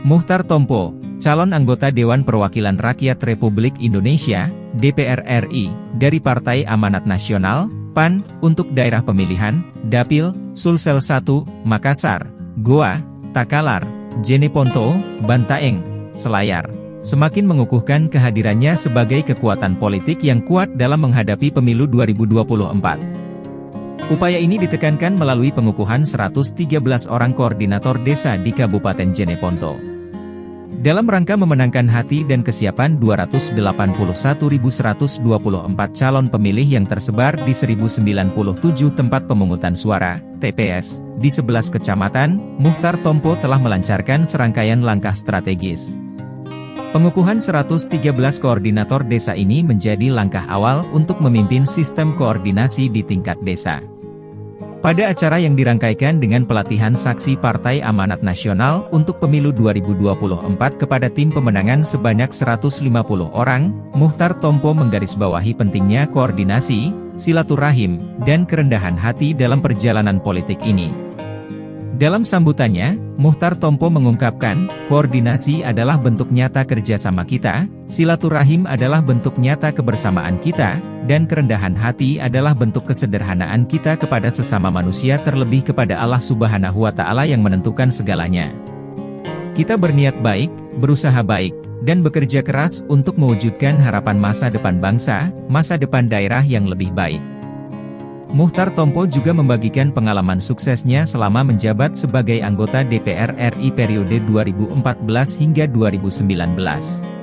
Muchtar Tompo, calon anggota Dewan Perwakilan Rakyat Republik Indonesia, DPR RI, dari Partai Amanat Nasional, PAN, untuk daerah pemilihan, Dapil, Sulsel 1, Makassar, Goa, Takalar, Jeneponto, Bantaeng, Selayar, semakin mengukuhkan kehadirannya sebagai kekuatan politik yang kuat dalam menghadapi pemilu 2024. Upaya ini ditekankan melalui pengukuhan 113 orang koordinator desa di Kabupaten Jeneponto. Dalam rangka memenangkan hati dan kesiapan 281.124 calon pemilih yang tersebar di 1097 tempat pemungutan suara, TPS, di 11 kecamatan, Muchtar Tompo telah melancarkan serangkaian langkah strategis. Pengukuhan 113 koordinator desa ini menjadi langkah awal untuk memimpin sistem koordinasi di tingkat desa. Pada acara yang dirangkaikan dengan pelatihan saksi Partai Amanat Nasional untuk pemilu 2024 kepada tim pemenangan sebanyak 150 orang, Muchtar Tompo menggarisbawahi pentingnya koordinasi, silaturahim, dan kerendahan hati dalam perjalanan politik ini. Dalam sambutannya, Muchtar Tompo mengungkapkan, koordinasi adalah bentuk nyata kerjasama kita, silaturahim adalah bentuk nyata kebersamaan kita, dan kerendahan hati adalah bentuk kesederhanaan kita kepada sesama manusia terlebih kepada Allah Subhanahu wa Ta'ala yang menentukan segalanya. Kita berniat baik, berusaha baik, dan bekerja keras untuk mewujudkan harapan masa depan bangsa, masa depan daerah yang lebih baik. Muchtar Tompo juga membagikan pengalaman suksesnya selama menjabat sebagai anggota DPR RI periode 2014 hingga 2019.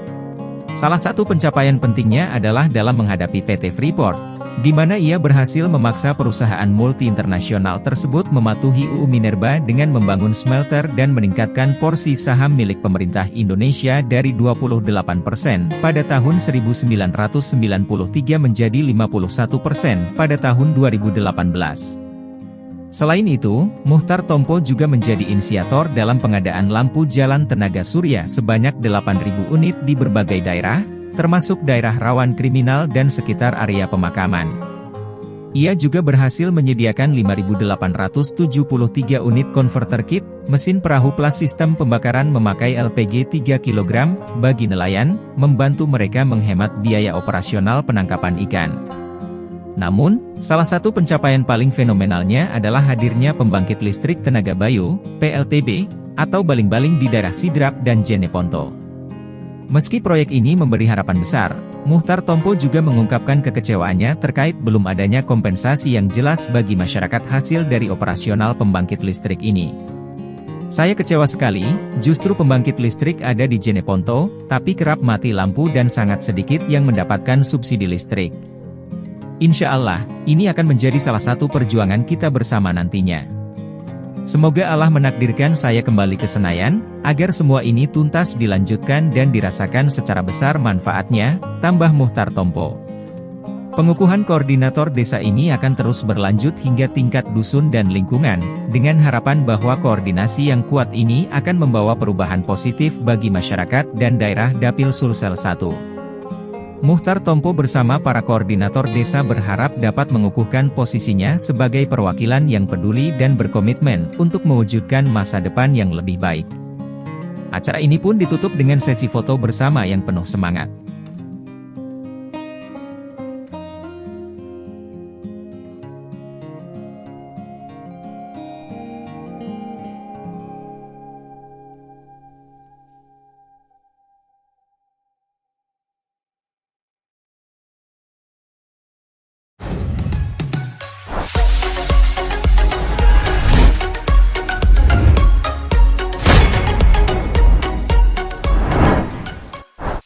Salah satu pencapaian pentingnya adalah dalam menghadapi PT Freeport, di mana ia berhasil memaksa perusahaan multi internasional tersebut mematuhi UU Minerba dengan membangun smelter dan meningkatkan porsi saham milik pemerintah Indonesia dari 28% pada tahun 1993 menjadi 51% pada tahun 2018. Selain itu, Muchtar Tompo juga menjadi inisiator dalam pengadaan lampu jalan tenaga surya sebanyak 8.000 unit di berbagai daerah, termasuk daerah rawan kriminal dan sekitar area pemakaman. Ia juga berhasil menyediakan 5.873 unit converter kit, mesin perahu plus sistem pembakaran memakai LPG 3 kg, bagi nelayan, membantu mereka menghemat biaya operasional penangkapan ikan. Namun, salah satu pencapaian paling fenomenalnya adalah hadirnya pembangkit listrik tenaga bayu, PLTB, atau baling-baling di daerah Sidrap dan Jeneponto. Meski proyek ini memberi harapan besar, Muchtar Tompo juga mengungkapkan kekecewaannya terkait belum adanya kompensasi yang jelas bagi masyarakat hasil dari operasional pembangkit listrik ini. Saya kecewa sekali, justru pembangkit listrik ada di Jeneponto, tapi kerap mati lampu dan sangat sedikit yang mendapatkan subsidi listrik. Insya Allah, ini akan menjadi salah satu perjuangan kita bersama nantinya. Semoga Allah menakdirkan saya kembali ke Senayan, agar semua ini tuntas dilanjutkan dan dirasakan secara besar manfaatnya, tambah Muchtar Tompo. Pengukuhan koordinator desa ini akan terus berlanjut hingga tingkat dusun dan lingkungan, dengan harapan bahwa koordinasi yang kuat ini akan membawa perubahan positif bagi masyarakat dan daerah Dapil Sulsel 1. Muchtar Tompo bersama para koordinator desa berharap dapat mengukuhkan posisinya sebagai perwakilan yang peduli dan berkomitmen untuk mewujudkan masa depan yang lebih baik. Acara ini pun ditutup dengan sesi foto bersama yang penuh semangat.